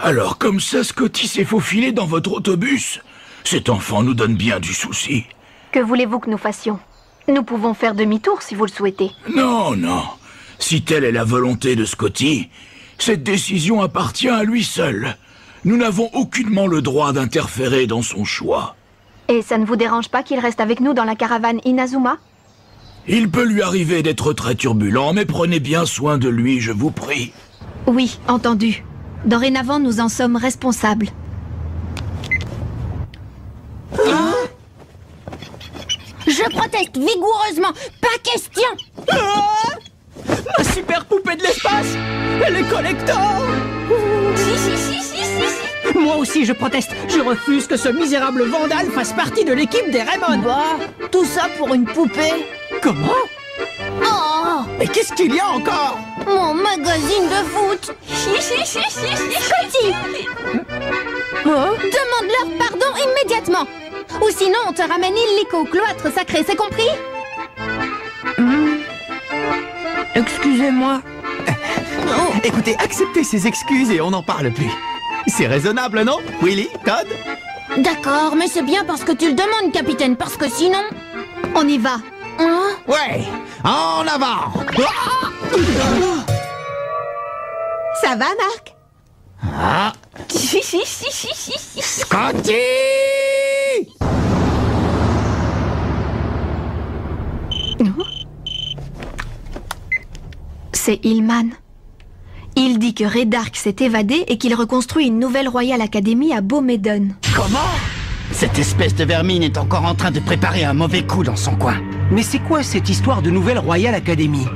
Alors comme ça, Scotty s'est faufilé dans votre autobus? Cet enfant nous donne bien du souci. Que voulez-vous que nous fassions? Nous pouvons faire demi-tour si vous le souhaitez. Non, non. Si telle est la volonté de Scotty, cette décision appartient à lui seul. Nous n'avons aucunement le droit d'interférer dans son choix. Et ça ne vous dérange pas qu'il reste avec nous dans la caravane Inazuma? Il peut lui arriver d'être très turbulent, mais prenez bien soin de lui, je vous prie. Oui, entendu. Dorénavant, nous en sommes responsables. Je proteste vigoureusement. Pas question. La super poupée de l'espace! Elle est collector! Moi aussi je proteste. Je refuse que ce misérable vandale fasse partie de l'équipe des Raymond. Bah, tout ça pour une poupée. Comment? Oh, Mais qu'est-ce qu'il y a encore? mon magazine de foot. Scotty, demande-leur pardon immédiatement. Ou sinon on te ramène illico au cloître sacré, c'est compris? Excusez-moi. Écoutez, acceptez ces excuses et on n'en parle plus. C'est raisonnable, non? Willy, Todd? D'accord, mais c'est bien parce que tu le demandes, capitaine, parce que sinon... On y va. Hein? Ouais, en avant! Ça va, Marc? Ah. Scotty! C'est Hillman. Il dit que Redark s'est évadé et qu'il reconstruit une nouvelle Royal Academy à Beaumaiden. Comment? Cette espèce de vermine est encore en train de préparer un mauvais coup dans son coin. Mais c'est quoi cette histoire de nouvelle Royal Academy?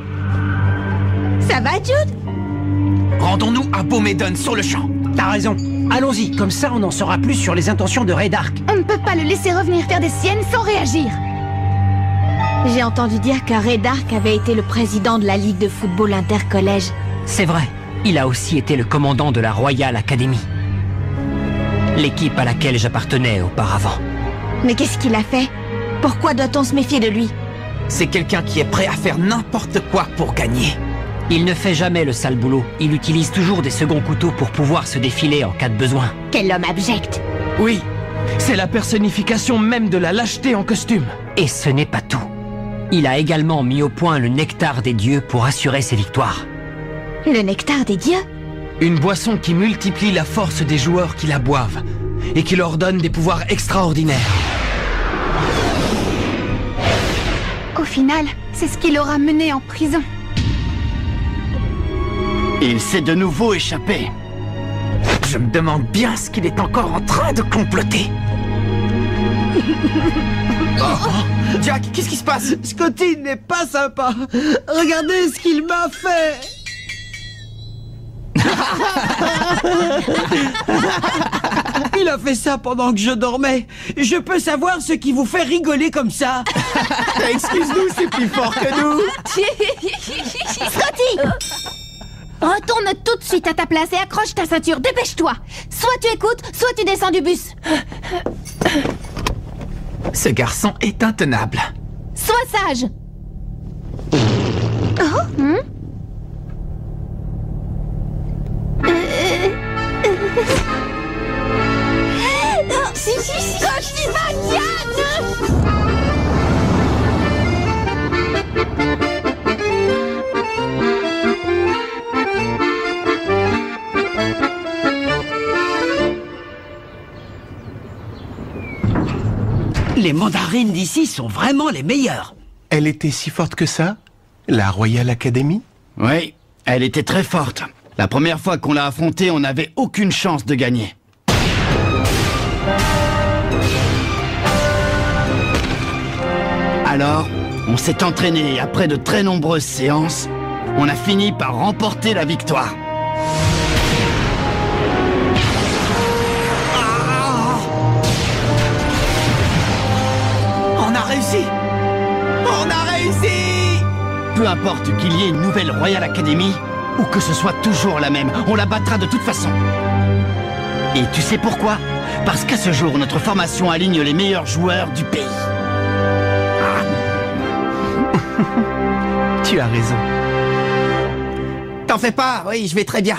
Ça va, Jude? Rendons-nous à Beaumaiden sur le champ. T'as raison. Allons-y, comme ça on en saura plus sur les intentions de Redark. On ne peut pas le laisser revenir faire des siennes sans réagir. J'ai entendu dire que Redark avait été le président de la Ligue de football intercollège. C'est vrai, il a aussi été le commandant de la Royal Academy. L'équipe à laquelle j'appartenais auparavant. Mais qu'est-ce qu'il a fait? Pourquoi doit-on se méfier de lui? C'est quelqu'un qui est prêt à faire n'importe quoi pour gagner. Il ne fait jamais le sale boulot. Il utilise toujours des seconds couteaux pour pouvoir se défiler en cas de besoin. Quel homme abject! Oui, c'est la personnification même de la lâcheté en costume. Et ce n'est pas tout. Il a également mis au point le nectar des dieux pour assurer ses victoires. Le nectar des dieux? Une boisson qui multiplie la force des joueurs qui la boivent et qui leur donne des pouvoirs extraordinaires. Au final, c'est ce qui l'aura mené en prison. Il s'est de nouveau échappé. Je me demande bien ce qu'il est encore en train de comploter. Jack, qu'est-ce qui se passe? Scotty n'est pas sympa. Regardez ce qu'il m'a fait. Il a fait ça pendant que je dormais. Je peux savoir ce qui vous fait rigoler comme ça? Excuse-nous, c'est plus fort que nous. Scotty, retourne tout de suite à ta place et accroche ta ceinture, dépêche-toi. Soit tu écoutes, soit tu descends du bus. Ce garçon est intenable. Sois sage. Scotty Les mandarines d'ici sont vraiment les meilleures. Elle était si forte que ça? La Royal Academy? Oui, elle était très forte. La première fois qu'on l'a affrontée, on n'avait aucune chance de gagner. Alors, on s'est entraîné et après de très nombreuses séances, on a fini par remporter la victoire. On a réussi. On a réussi. Peu importe qu'il y ait une nouvelle Royal Academy, ou que ce soit toujours la même, on la battra de toute façon. Et tu sais pourquoi? Parce qu'à ce jour, notre formation aligne les meilleurs joueurs du pays. Tu as raison. T'en fais pas, oui, je vais très bien.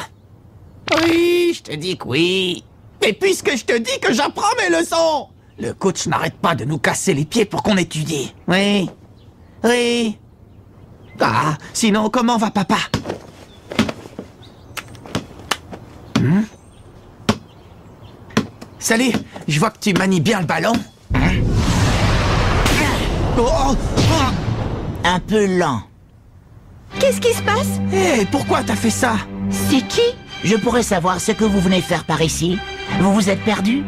Oui, je te dis que oui. Mais puisque je te dis que j'apprends mes leçons, le coach n'arrête pas de nous casser les pieds pour qu'on étudie. Oui. Oui. Ah, sinon, comment va papa? Salut, je vois que tu manies bien le ballon. Un peu lent. Qu'est-ce qui se passe? Hé, pourquoi t'as fait ça? C'est qui? Je pourrais savoir ce que vous venez faire par ici. Vous vous êtes perdu?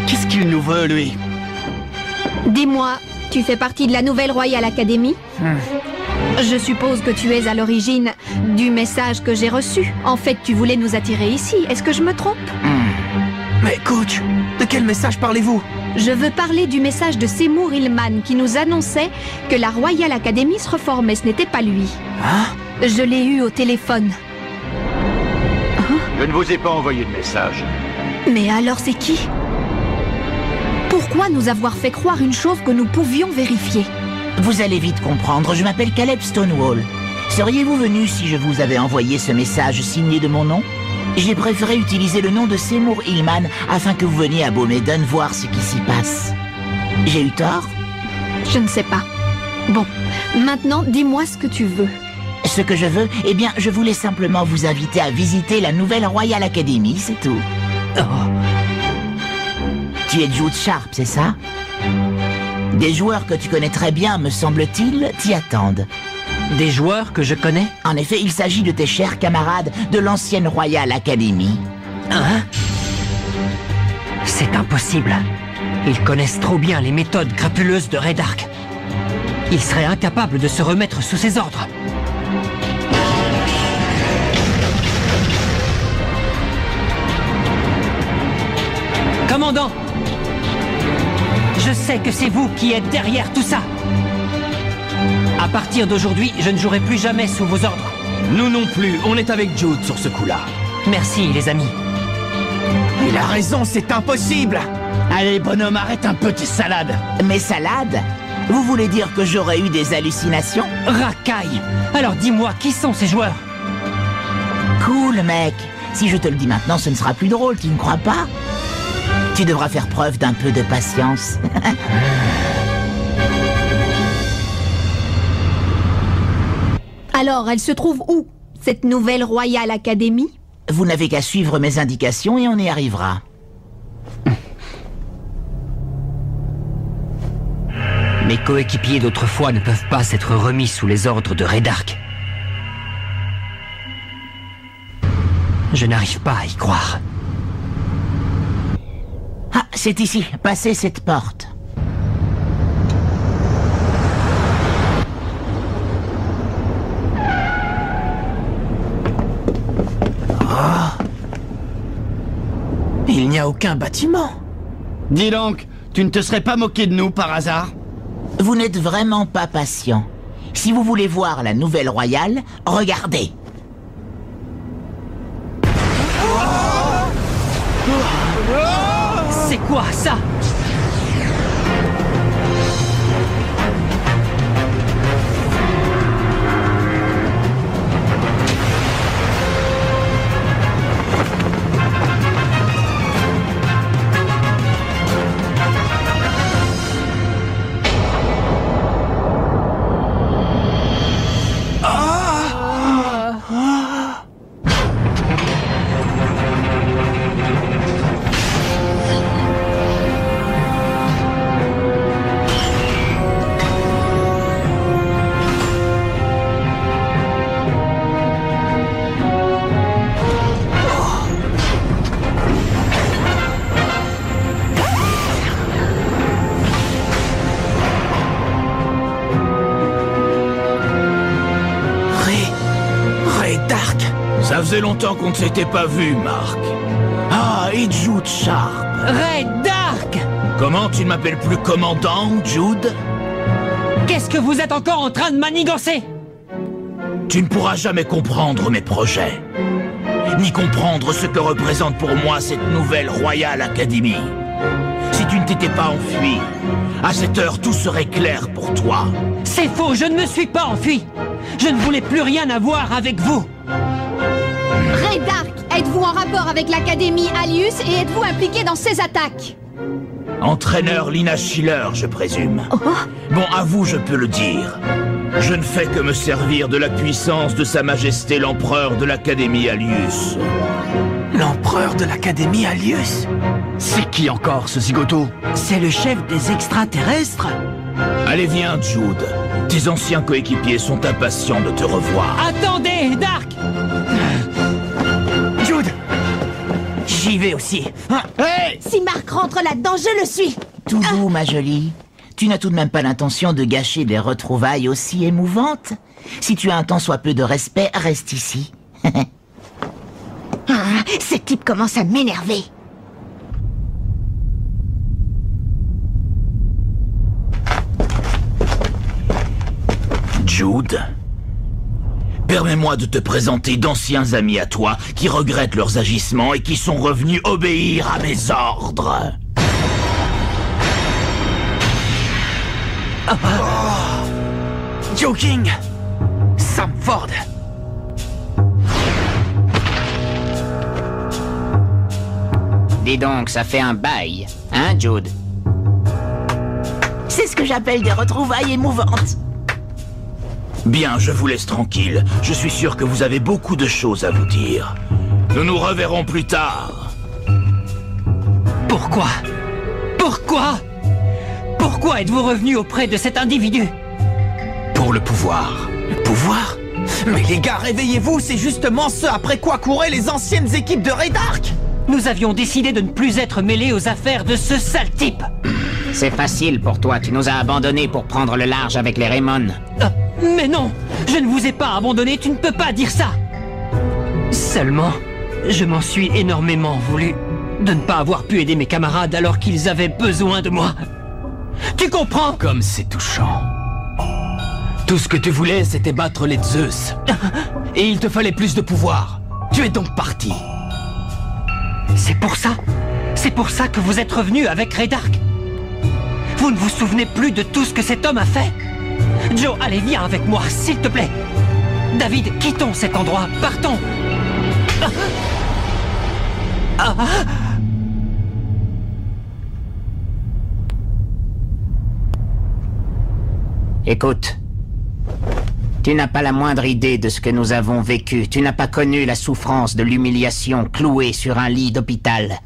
Qu'est-ce qu'il nous veut, lui? Dis-moi, tu fais partie de la nouvelle Royal Academy? Je suppose que tu es à l'origine du message que j'ai reçu. En fait, tu voulais nous attirer ici. Est-ce que je me trompe? Mais coach, de quel message parlez-vous? Je veux parler du message de Seymour Hillman qui nous annonçait que la Royal Academy se reformait. Ce n'était pas lui. Hein? Je l'ai eu au téléphone. Je ne vous ai pas envoyé de message. Mais alors c'est qui? Pourquoi nous avoir fait croire une chose que nous pouvions vérifier? Vous allez vite comprendre, je m'appelle Caleb Stonewall. Seriez-vous venu si je vous avais envoyé ce message signé de mon nom? J'ai préféré utiliser le nom de Seymour Hillman afin que vous veniez à Beaumaiden voir ce qui s'y passe. J'ai eu tort? Je ne sais pas. Bon, maintenant dis-moi ce que tu veux. Ce que je veux, eh bien, je voulais simplement vous inviter à visiter la nouvelle Royal Academy, c'est tout. Tu es Jude Sharp, c'est ça? Des joueurs que tu connais très bien, me semble-t-il, t'y attendent. Des joueurs que je connais? En effet, il s'agit de tes chers camarades de l'ancienne Royal Academy. Hein? C'est impossible. Ils connaissent trop bien les méthodes crapuleuses de Redark. Ils seraient incapables de se remettre sous ses ordres. Commandant! Je sais que c'est vous qui êtes derrière tout ça. À partir d'aujourd'hui, je ne jouerai plus jamais sous vos ordres. Nous non plus, on est avec Jude sur ce coup-là. Merci, les amis. Il a raison, c'est impossible. Allez, bonhomme, arrête un peu tes salades. Mes salades? Vous voulez dire que j'aurais eu des hallucinations? Racaille! Alors dis-moi, qui sont ces joueurs? Cool, mec. Si je te le dis maintenant, ce ne sera plus drôle, tu ne crois pas? Tu devras faire preuve d'un peu de patience. Alors, elle se trouve où, cette nouvelle Royal Academy? Vous n'avez qu'à suivre mes indications et on y arrivera. Mes coéquipiers d'autrefois ne peuvent pas s'être remis sous les ordres de Redark. Je n'arrive pas à y croire. Ah, c'est ici. Passez cette porte. Il n'y a aucun bâtiment. Dis donc, tu ne te serais pas moqué de nous par hasard? Vous n'êtes vraiment pas patient. Si vous voulez voir la nouvelle Royale, regardez. C'est quoi ça? Ça faisait longtemps qu'on ne s'était pas vu, Marc. Ah, et Jude Sharp. Redark! Comment, tu ne m'appelles plus commandant, Jude? Qu'est-ce que vous êtes encore en train de manigancer? Tu ne pourras jamais comprendre mes projets, ni comprendre ce que représente pour moi cette nouvelle Royal Academy. Si tu ne t'étais pas enfui, à cette heure tout serait clair pour toi. C'est faux, je ne me suis pas enfui. Je ne voulais plus rien avoir avec vous. Redark Êtes-vous en rapport avec l'Académie Alius et êtes-vous impliqué dans ces attaques? Entraîneur Lina Schiller, je présume. Bon, à vous, je peux le dire. Je ne fais que me servir de la puissance de Sa Majesté l'Empereur de l'Académie Alius. L'empereur de l'Académie Alius? C'est qui encore, ce zigoto? C'est le chef des extraterrestres. Allez, viens, Jude. Tes anciens coéquipiers sont impatients de te revoir. Attendez, Dark! Jude! J'y vais aussi. Hey! Si Marc rentre là-dedans, je le suis. Tout doux, ma jolie. Tu n'as tout de même pas l'intention de gâcher des retrouvailles aussi émouvantes? Si tu as un tant soit peu de respect, reste ici. Ce type commence à m'énerver. Jude, permets-moi de te présenter d'anciens amis à toi qui regrettent leurs agissements et qui sont revenus obéir à mes ordres. Joe King! Sam Ford! Dis donc, ça fait un bail, hein, Jude? C'est ce que j'appelle des retrouvailles émouvantes. Bien, je vous laisse tranquille. Je suis sûr que vous avez beaucoup de choses à vous dire. Nous nous reverrons plus tard. Pourquoi? Pourquoi? Pourquoi êtes-vous revenu auprès de cet individu? Pour le pouvoir. Le pouvoir? Mais les gars, réveillez-vous, c'est justement ce après quoi couraient les anciennes équipes de Raydark! Nous avions décidé de ne plus être mêlés aux affaires de ce sale type. C'est facile pour toi, tu nous as abandonnés pour prendre le large avec les Raymond. Mais non, je ne vous ai pas abandonné, tu ne peux pas dire ça. Seulement, je m'en suis énormément voulu de ne pas avoir pu aider mes camarades alors qu'ils avaient besoin de moi. Tu comprends? Comme c'est touchant. Tout ce que tu voulais, c'était battre les Zeus. Et il te fallait plus de pouvoir. Tu es donc parti. C'est pour ça que vous êtes revenu avec Raydark. Vous ne vous souvenez plus de tout ce que cet homme a fait? Joe, allez, viens avec moi, s'il te plaît. David, quittons cet endroit, partons. Écoute, tu n'as pas la moindre idée de ce que nous avons vécu. Tu n'as pas connu la souffrance de l'humiliation clouée sur un lit d'hôpital.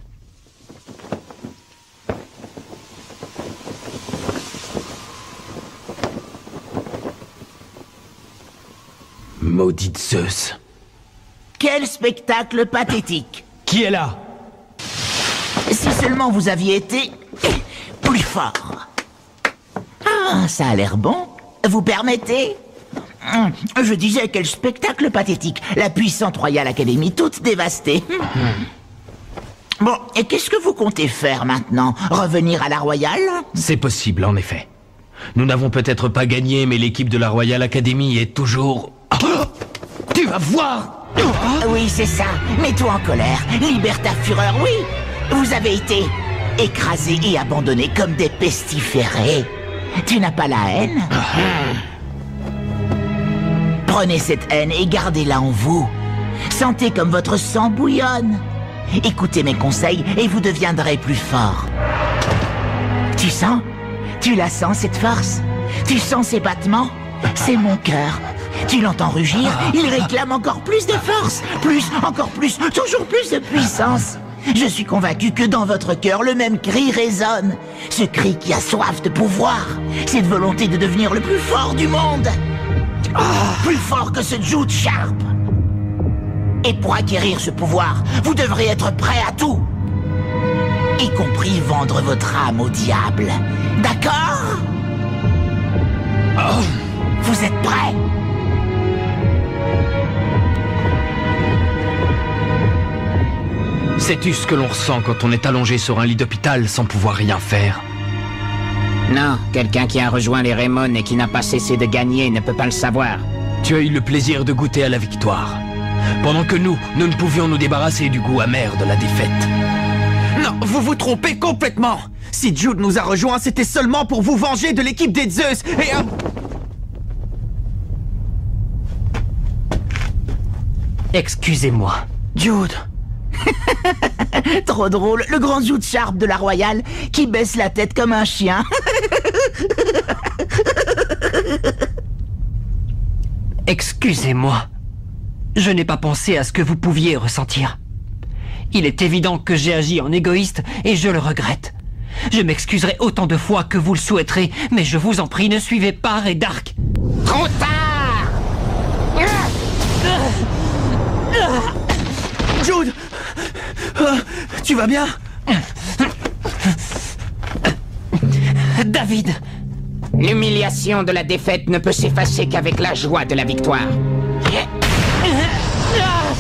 Maudite Zeus. Quel spectacle pathétique! Qui est là? Si seulement vous aviez été plus fort. Ah, ça a l'air bon. Vous permettez? Je disais, quel spectacle pathétique. La puissante Royal Academy toute dévastée. Bon, et qu'est-ce que vous comptez faire maintenant? Revenir à la Royale? C'est possible, en effet. Nous n'avons peut-être pas gagné, mais l'équipe de la Royal Academy est toujours... Tu vas voir! Oui, c'est ça. Mets-toi en colère. Libère ta fureur, oui. Vous avez été écrasés et abandonnés comme des pestiférés. Tu n'as pas la haine? Prenez cette haine et gardez-la en vous. Sentez comme votre sang bouillonne. Écoutez mes conseils et vous deviendrez plus fort. Tu sens? Tu la sens, cette force? Tu sens ces battements? C'est mon cœur. Tu l'entends rugir? Il réclame encore plus de force. Plus, encore plus, toujours plus de puissance. Je suis convaincu que dans votre cœur, le même cri résonne. Ce cri qui a soif de pouvoir. Cette volonté de devenir le plus fort du monde. Plus fort que ce Jude Sharp. Et pour acquérir ce pouvoir, vous devrez être prêt à tout. Y compris vendre votre âme au diable. D'accord? Vous êtes prêts? Sais-tu ce que l'on ressent quand on est allongé sur un lit d'hôpital sans pouvoir rien faire? Non, quelqu'un qui a rejoint les Raymond et qui n'a pas cessé de gagner ne peut pas le savoir. Tu as eu le plaisir de goûter à la victoire. Pendant que nous ne pouvions nous débarrasser du goût amer de la défaite. Non, vous vous trompez complètement. Si Jude nous a rejoints, c'était seulement pour vous venger de l'équipe des Zeus et... Excusez-moi. Jude, Trop drôle, le grand Jude Sharp de la Royale qui baisse la tête comme un chien. Excusez-moi. Je n'ai pas pensé à ce que vous pouviez ressentir. Il est évident que j'ai agi en égoïste et je le regrette. Je m'excuserai autant de fois que vous le souhaiterez, mais je vous en prie, ne suivez pas Raydark. Trop tard! Jude! Tu vas bien? David! L'humiliation de la défaite ne peut s'effacer qu'avec la joie de la victoire.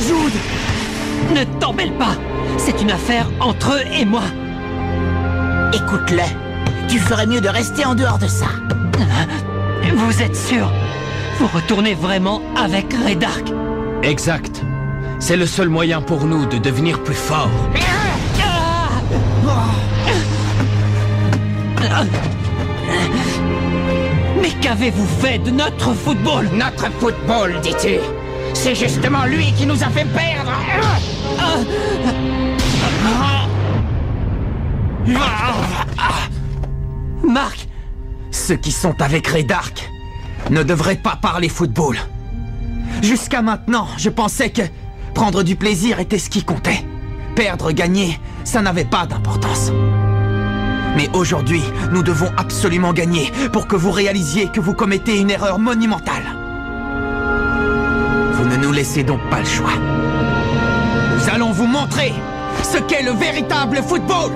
Jude! Ne t'en mêle pas! C'est une affaire entre eux et moi. Écoute-le. Tu ferais mieux de rester en dehors de ça. Vous êtes sûr? Vous retournez vraiment avec Raydark? Exact. C'est le seul moyen pour nous de devenir plus forts. Mais qu'avez-vous fait de notre football? Notre football, dis-tu? C'est justement lui qui nous a fait perdre. Marc! Ceux qui sont avec Raydark ne devraient pas parler football. Jusqu'à maintenant, je pensais que prendre du plaisir était ce qui comptait. Perdre, gagner, ça n'avait pas d'importance. Mais aujourd'hui, nous devons absolument gagner pour que vous réalisiez que vous commettez une erreur monumentale. Vous ne nous laissez donc pas le choix. Nous allons vous montrer ce qu'est le véritable football.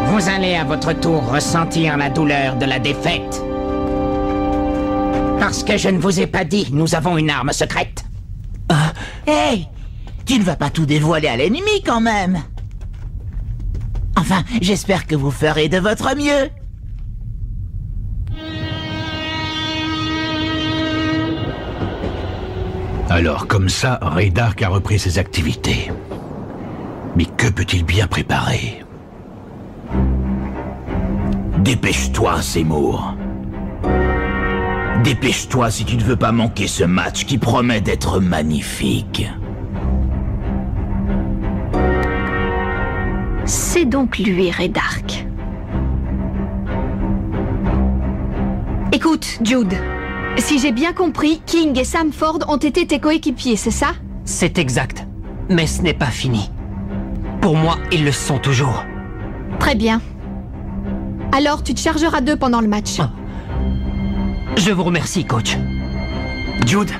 Vous allez à votre tour ressentir la douleur de la défaite. Parce que je ne vous ai pas dit, nous avons une arme secrète. Hey! Tu ne vas pas tout dévoiler à l'ennemi quand même. Enfin, j'espère que vous ferez de votre mieux. Alors, comme ça, Raydark a repris ses activités. Mais que peut-il bien préparer? Dépêche-toi, Seymour. Dépêche-toi si tu ne veux pas manquer ce match qui promet d'être magnifique. C'est donc lui, Raydark. Écoute, Jude. Si j'ai bien compris, King et Sam Ford ont été tes coéquipiers, c'est ça? C'est exact. Mais ce n'est pas fini. Pour moi, ils le sont toujours. Très bien. Alors, tu te chargeras d'eux pendant le match. Je vous remercie, coach. Jude,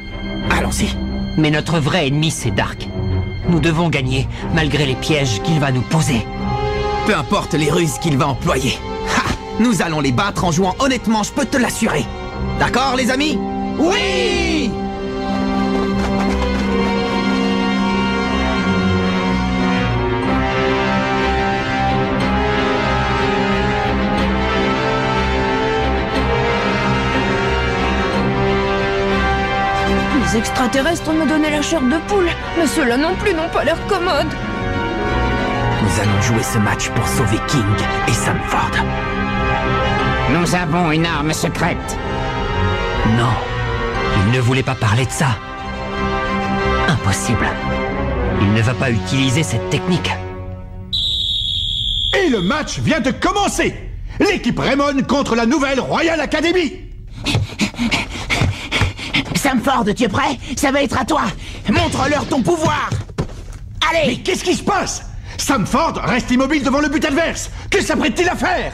allons-y. Mais notre vrai ennemi, c'est Dark. Nous devons gagner, malgré les pièges qu'il va nous poser. Peu importe les ruses qu'il va employer. Ha! Nous allons les battre en jouant honnêtement, je peux te l'assurer. D'accord, les amis? Oui! Les extraterrestres me donnaient la chair de poule, mais ceux-là non plus n'ont pas l'air commodes. Nous allons jouer ce match pour sauver King et Sam Ford. Nous avons une arme secrète. Non, il ne voulait pas parler de ça. Impossible. Il ne va pas utiliser cette technique. Et le match vient de commencer. L'équipe Raymond contre la nouvelle Royal Academy. Sam Ford, tu es prêt? Ça va être à toi. Montre-leur ton pouvoir. Allez! Mais qu'est-ce qui se passe? Sam Ford reste immobile devant le but adverse. Que s'apprête-t-il à faire?